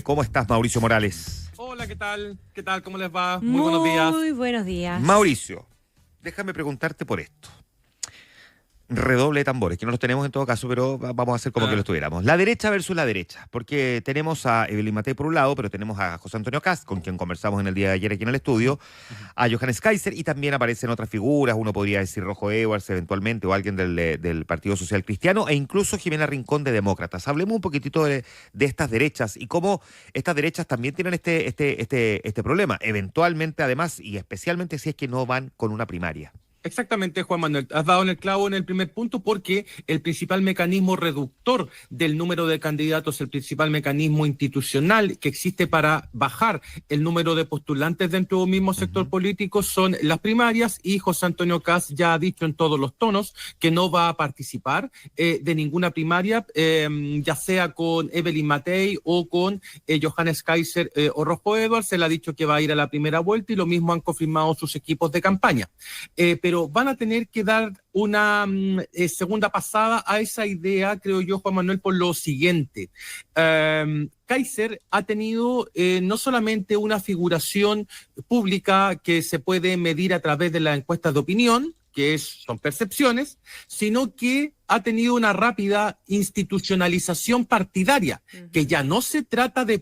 ¿Cómo estás, Mauricio Morales? Hola, ¿qué tal? ¿Qué tal? ¿Cómo les va? Muy buenos días. Muy buenos días. Mauricio, déjame preguntarte por esto. Redoble de tambores, que no los tenemos en todo caso, pero vamos a hacer como que Ah, los tuviéramos. La derecha versus la derecha, porque tenemos a Evelyn Matei por un lado, pero tenemos a José Antonio Kast, con quien conversamos en el día de ayer aquí en el estudio, ujú. a Johannes Kaiser, y también aparecen otras figuras, uno podría decir Rojo Edwards eventualmente, o alguien del Partido Social Cristiano, e incluso Jimena Rincón de Demócratas. Hablemos un poquitito de estas derechas y cómo estas derechas también tienen este problema, eventualmente además, y especialmente si es que no van con una primaria. Exactamente, Juan Manuel. Has dado en el clavo en el primer punto porque el principal mecanismo reductor del número de candidatos, el principal mecanismo institucional que existe para bajar el número de postulantes dentro de un mismo sector político son las primarias, y José Antonio Kast ya ha dicho en todos los tonos que no va a participar de ninguna primaria, ya sea con Evelyn Matei o con Johannes Kaiser o Rojo Edwards. Él ha dicho que va a ir a la primera vuelta y lo mismo han confirmado sus equipos de campaña. Pero van a tener que dar una segunda pasada a esa idea, creo yo, Juan Manuel, por lo siguiente. Kaiser ha tenido no solamente una figuración pública que se puede medir a través de las encuestas de opinión, son percepciones, sino que ha tenido una rápida institucionalización partidaria, que ya no se trata de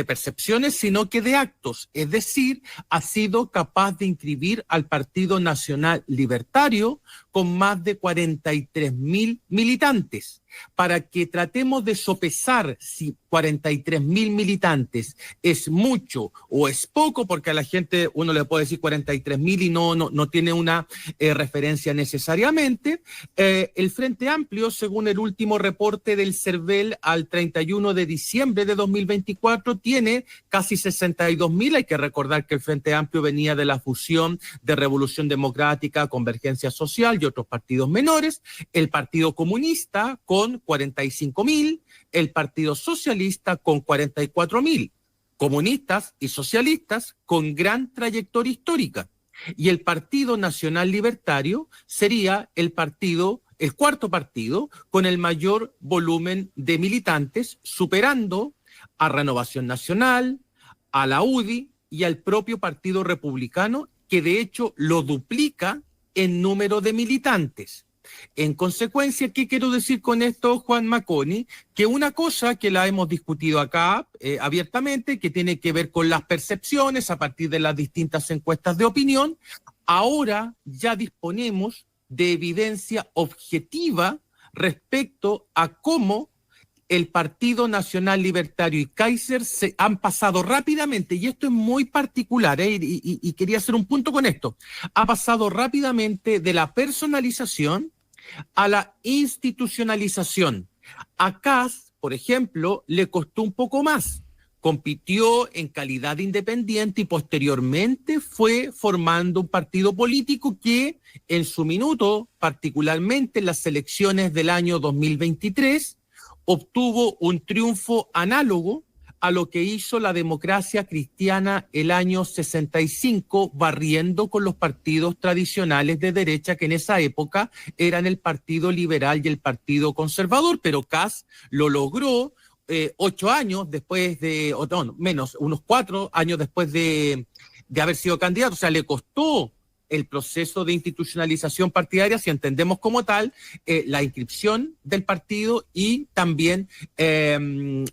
percepciones, sino que de actos. Es decir, ha sido capaz de inscribir al Partido Nacional Libertario con más de 43.000 militantes. Para que tratemos de sopesar si 43.000 militantes es mucho o es poco, porque a la gente uno le puede decir 43.000 y no tiene una referencia necesariamente. El Frente Amplio, según el último reporte del CERVEL al 31 de diciembre de 2024, tiene casi 62.000. Hay que recordar que el Frente Amplio venía de la fusión de Revolución Democrática, Convergencia Social y otros partidos menores. El Partido Comunista con 45.000, el Partido Socialista con 44.000. Comunistas y socialistas con gran trayectoria histórica. Y el Partido Nacional Libertario sería el cuarto partido con el mayor volumen de militantes, superando a Renovación Nacional, a la UDI y al propio Partido Republicano, que de hecho lo duplica en número de militantes. En consecuencia, ¿qué quiero decir con esto, Juan Maconi? Que una cosa que la hemos discutido acá abiertamente, que tiene que ver con las percepciones a partir de las distintas encuestas de opinión, ahora ya disponemos de evidencia objetiva respecto a cómo el Partido Nacional Libertario y Kaiser se han pasado rápidamente, y esto es muy particular, y quería hacer un punto con esto, ha pasado rápidamente de la personalización a la institucionalización. A Kast, por ejemplo, le costó un poco más. Compitió en calidad de independiente y posteriormente fue formando un partido político que en su minuto, particularmente en las elecciones del año 2023, obtuvo un triunfo análogo a lo que hizo la Democracia Cristiana el año 65, barriendo con los partidos tradicionales de derecha que en esa época eran el Partido Liberal y el Partido Conservador. Pero Kast lo logró 8 años después menos, unos 4 años después de haber sido candidato. O sea, le costó el proceso de institucionalización partidaria, si entendemos como tal, la inscripción del partido y también el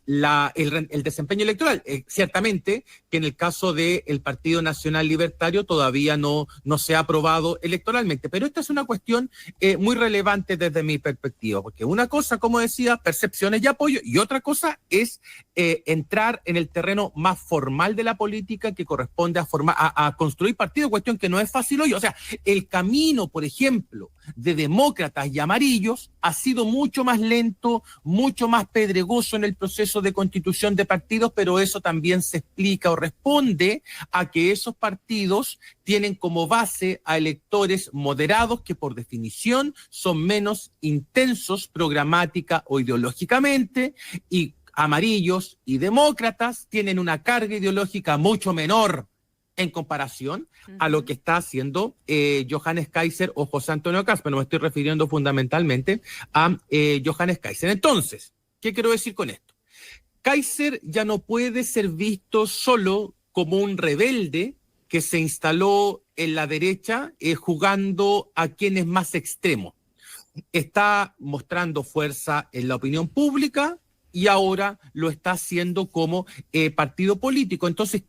desempeño electoral. Ciertamente que en el caso del Partido Nacional Libertario todavía no se ha aprobado electoralmente, pero esta es una cuestión muy relevante desde mi perspectiva, porque una cosa, como decía, percepciones y apoyo, y otra cosa es entrar en el terreno más formal de la política, que corresponde a construir partidos, cuestión que no es fácil hoy. O sea, el camino, por ejemplo, de demócratas y amarillos ha sido mucho más lento, mucho más pedregoso en el proceso de constitución de partidos, pero eso también se explica o responde a que esos partidos tienen como base a electores moderados que por definición son menos intensos programática o ideológicamente, y amarillos y demócratas tienen una carga ideológica mucho menor en comparación a lo que está haciendo Johannes Kaiser o José Antonio Kast, pero me estoy refiriendo fundamentalmente a Johannes Kaiser. Entonces, ¿qué quiero decir con esto? Kaiser ya no puede ser visto solo como un rebelde que se instaló en la derecha jugando a quienes más extremos. Está mostrando fuerza en la opinión pública y ahora lo está haciendo como partido político. Entonces,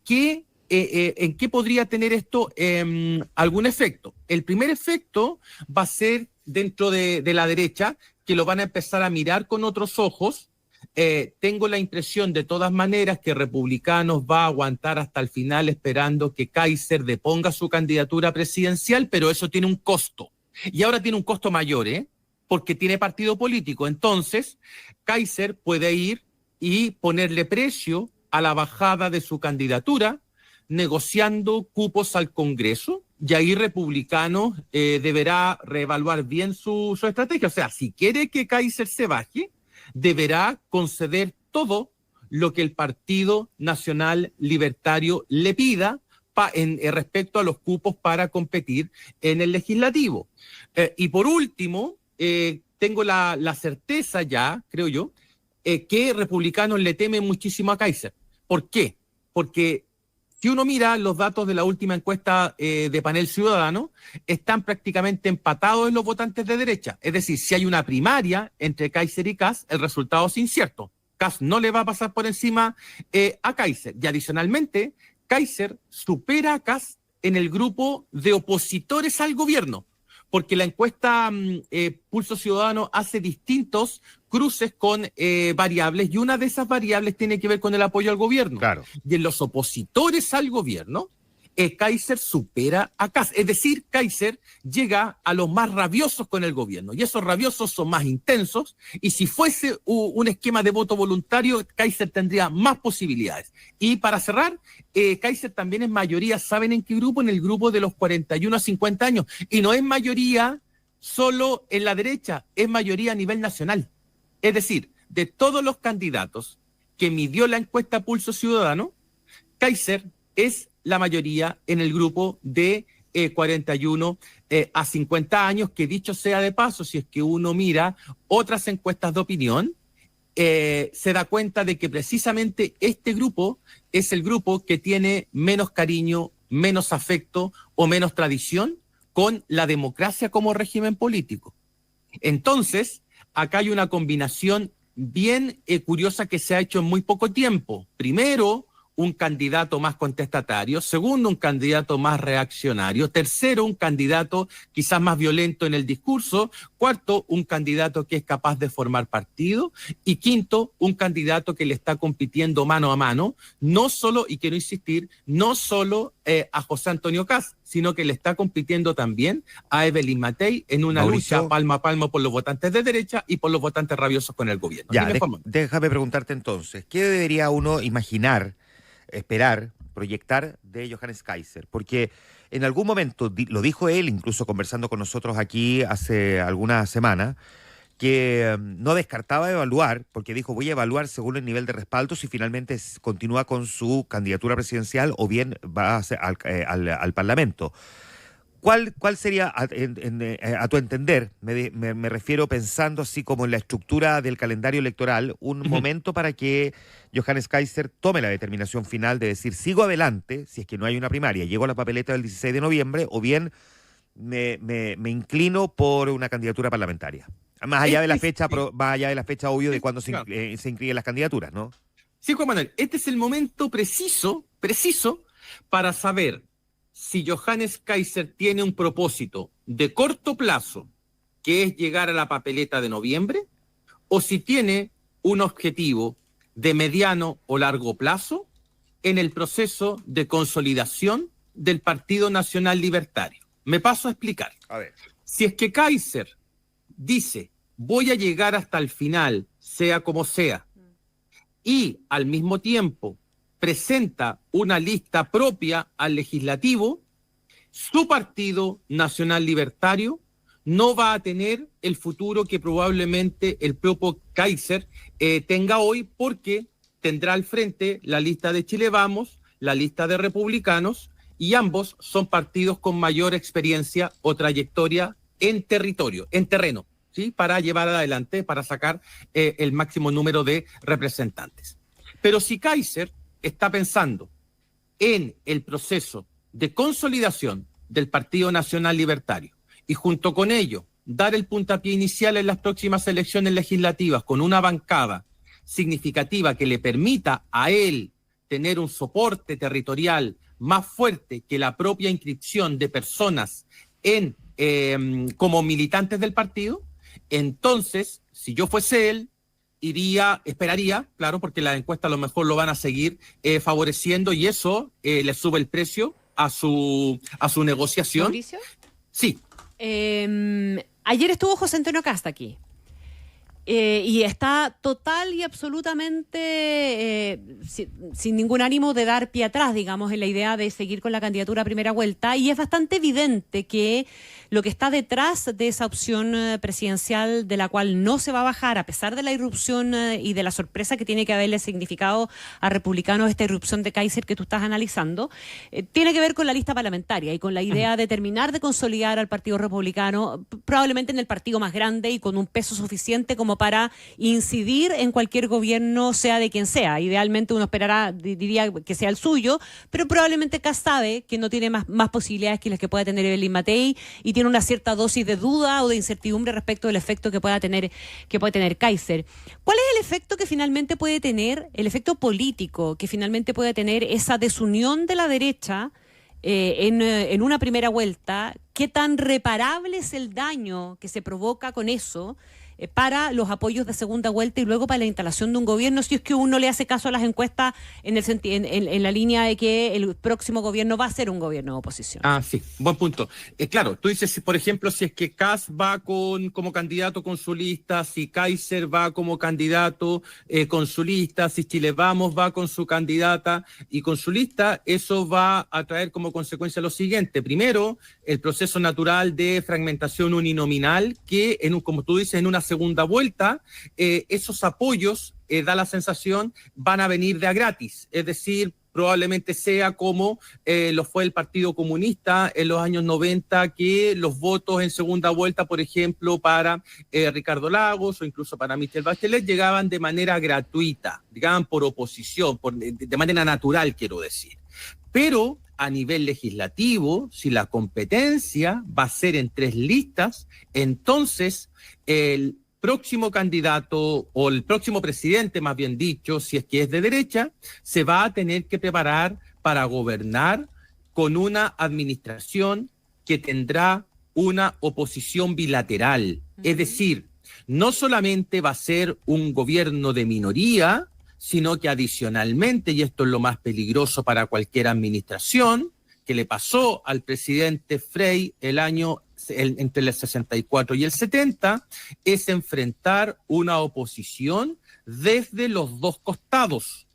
¿en qué podría tener esto algún efecto? El primer efecto va a ser dentro de la derecha, que lo van a empezar a mirar con otros ojos. Tengo la impresión de todas maneras que Republicanos va a aguantar hasta el final esperando que Kaiser deponga su candidatura presidencial, pero eso tiene un costo. Y ahora tiene un costo mayor, porque tiene partido político. Entonces, Kaiser puede ir y ponerle precio a la bajada de su candidatura, negociando cupos al Congreso, y ahí Republicanos deberá reevaluar bien su estrategia. O sea, si quiere que Kaiser se baje, deberá conceder todo lo que el Partido Nacional Libertario le pida respecto a los cupos para competir en el legislativo. Y por último, tengo la certeza ya, creo yo, que Republicanos le temen muchísimo a Kaiser. ¿Por qué? Porque si uno mira los datos de la última encuesta de Panel Ciudadano, están prácticamente empatados en los votantes de derecha. Es decir, si hay una primaria entre Kaiser y Kast, el resultado es incierto. Kast no le va a pasar por encima a Kaiser. Y adicionalmente, Kaiser supera a Kast en el grupo de opositores al gobierno, porque la encuesta Pulso Ciudadano hace distintos cruces con variables, y una de esas variables tiene que ver con el apoyo al gobierno. Claro. Y en los opositores al gobierno, Kaiser supera a Kast. Es decir, Kaiser llega a los más rabiosos con el gobierno, y esos rabiosos son más intensos, y si fuese un esquema de voto voluntario, Kaiser tendría más posibilidades. Y para cerrar, Kaiser también es mayoría, ¿saben en qué grupo? En el grupo de los 41 a 50 años, y no es mayoría solo en la derecha, es mayoría a nivel nacional. Es decir, de todos los candidatos que midió la encuesta Pulso Ciudadano, Kaiser es la mayoría en el grupo de 41 a 50 años, que dicho sea de paso, si es que uno mira otras encuestas de opinión, se da cuenta de que precisamente este grupo es el grupo que tiene menos cariño, menos afecto o menos tradición con la democracia como régimen político. Entonces, acá hay una combinación bien curiosa que se ha hecho en muy poco tiempo. Primero, un candidato más contestatario. Segundo, un candidato más reaccionario. Tercero, un candidato quizás más violento en el discurso. Cuarto, un candidato que es capaz de formar partido. Y quinto, un candidato que le está compitiendo mano a mano, no solo, y quiero insistir, no solo a José Antonio Kast, sino que le está compitiendo también a Evelyn Matei en una lucha palmo a palmo por los votantes de derecha y por los votantes rabiosos con el gobierno. Ya, déjame preguntarte entonces, ¿qué debería uno imaginar, esperar, proyectar de Johannes Kaiser? Porque en algún momento, lo dijo él, incluso conversando con nosotros aquí hace algunas semanas, que no descartaba evaluar, porque dijo, voy a evaluar según el nivel de respaldo si finalmente continúa con su candidatura presidencial o bien va al Parlamento. ¿Cuál sería, a tu entender, me refiero pensando así como en la estructura del calendario electoral, un momento para que Johannes Kaiser tome la determinación final de decir, sigo adelante, si es que no hay una primaria, llego a la papeleta del 16 de noviembre, o bien me inclino por una candidatura parlamentaria? Más allá de la fecha, obvio, de cuando se inscriben las candidaturas, ¿no? Sí, Juan Manuel, este es el momento preciso para saber si Johannes Kaiser tiene un propósito de corto plazo, que es llegar a la papeleta de noviembre, o si tiene un objetivo de mediano o largo plazo en el proceso de consolidación del Partido Nacional Libertario. Me paso a explicar. A ver. Si es que Kaiser dice, voy a llegar hasta el final, sea como sea, y al mismo tiempo presenta una lista propia al legislativo, su Partido Nacional Libertario no va a tener el futuro que probablemente el propio Kaiser tenga hoy, porque tendrá al frente la lista de Chile Vamos, la lista de Republicanos, y ambos son partidos con mayor experiencia o trayectoria en territorio, en terreno, ¿sí? Para llevar adelante, para sacar el máximo número de representantes. Pero si Kaiser está pensando en el proceso de consolidación del Partido Nacional Libertario y junto con ello dar el puntapié inicial en las próximas elecciones legislativas con una bancada significativa que le permita a él tener un soporte territorial más fuerte que la propia inscripción de personas como militantes del partido, entonces, si yo fuese él, esperaría, claro, porque las encuestas a lo mejor lo van a seguir favoreciendo y eso le sube el precio a su negociación. ¿Mauricio? Sí. Ayer estuvo José Antonio Casta aquí. Y está total y absolutamente sin ningún ánimo de dar pie atrás, digamos, en la idea de seguir con la candidatura a primera vuelta. Y es bastante evidente que lo que está detrás de esa opción presidencial, de la cual no se va a bajar, a pesar de la irrupción y de la sorpresa que tiene que haberle significado a republicanos esta irrupción de Kaiser que tú estás analizando, tiene que ver con la lista parlamentaria y con la idea de terminar de consolidar al Partido Republicano, probablemente en el partido más grande y con un peso suficiente como para incidir en cualquier gobierno, sea de quien sea. Idealmente uno esperará, diría que sea el suyo, pero probablemente Kast sabe que no tiene más posibilidades que las que pueda tener Evelyn Matei y tiene una cierta dosis de duda o de incertidumbre respecto del efecto que puede tener Kaiser. ¿Cuál es el efecto que finalmente puede tener, el efecto político que finalmente puede tener esa desunión de la derecha en una primera vuelta? ¿Qué tan reparable es el daño que se provoca con eso para los apoyos de segunda vuelta y luego para la instalación de un gobierno, si es que uno le hace caso a las encuestas en la línea de que el próximo gobierno va a ser un gobierno de oposición? Ah, sí, buen punto. Claro, tú dices, por ejemplo, si es que Kast va como candidato con su lista, si Kaiser va como candidato con su lista, si Chile Vamos va con su candidata y con su lista, eso va a traer como consecuencia lo siguiente. Primero, el proceso natural de fragmentación uninominal que, como tú dices, en una segunda vuelta, esos apoyos, da la sensación, van a venir de a gratis. Es decir, probablemente sea como lo fue el Partido Comunista en los años 90, que los votos en segunda vuelta, por ejemplo, para Ricardo Lagos o incluso para Michelle Bachelet, llegaban de manera gratuita, llegaban por oposición, de manera natural, quiero decir. Pero a nivel legislativo, si la competencia va a ser en 3 listas, entonces el próximo candidato o el próximo presidente, más bien dicho, si es que es de derecha, se va a tener que preparar para gobernar con una administración que tendrá una oposición bilateral. Es decir, no solamente va a ser un gobierno de minoría, sino que adicionalmente, y esto es lo más peligroso para cualquier administración, que le pasó al presidente Frei entre el 64 y el 70, es enfrentar una oposición desde los dos costados.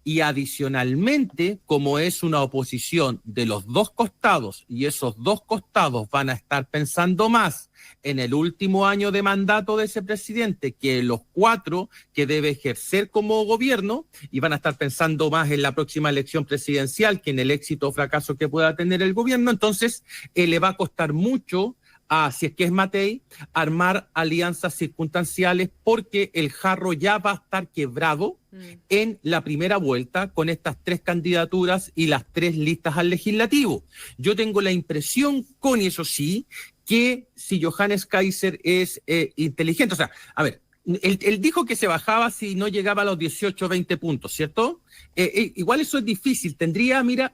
Y adicionalmente, como es una oposición de los dos costados, y esos dos costados van a estar pensando más en el último año de mandato de ese presidente que en los 4 que debe ejercer como gobierno, y van a estar pensando más en la próxima elección presidencial que en el éxito o fracaso que pueda tener el gobierno, entonces le va a costar mucho si es que es Matei, armar alianzas circunstanciales porque el jarro ya va a estar quebrado en la primera vuelta con estas 3 candidaturas y las 3 listas al legislativo. Yo tengo la impresión, Connie, eso sí, que si Johannes Kaiser es inteligente, o sea, a ver, él dijo que se bajaba si no llegaba a los 18 o 20 puntos, ¿cierto? Igual eso es difícil.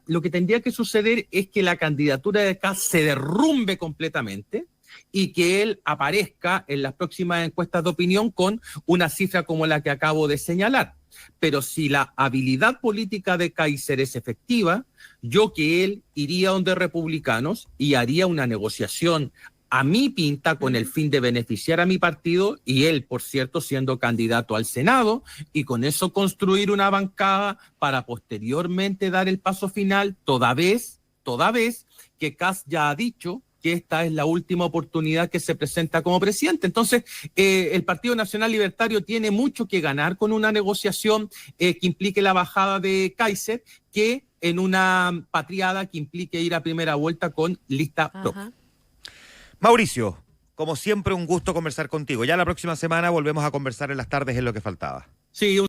Lo que tendría que suceder es que la candidatura de Kast se derrumbe completamente y que él aparezca en las próximas encuestas de opinión con una cifra como la que acabo de señalar. Pero si la habilidad política de Kaiser es efectiva, yo que él iría donde republicanos y haría una negociación a mi pinta con el fin de beneficiar a mi partido y él, por cierto, siendo candidato al Senado y con eso construir una bancada para posteriormente dar el paso final, toda vez que Kast ya ha dicho que esta es la última oportunidad que se presenta como presidente. Entonces, el Partido Nacional Libertario tiene mucho que ganar con una negociación que implique la bajada de Kaiser que en una patriada que implique ir a primera vuelta con lista propia. Mauricio, como siempre, un gusto conversar contigo. Ya la próxima semana volvemos a conversar en las tardes en lo que faltaba. Sí,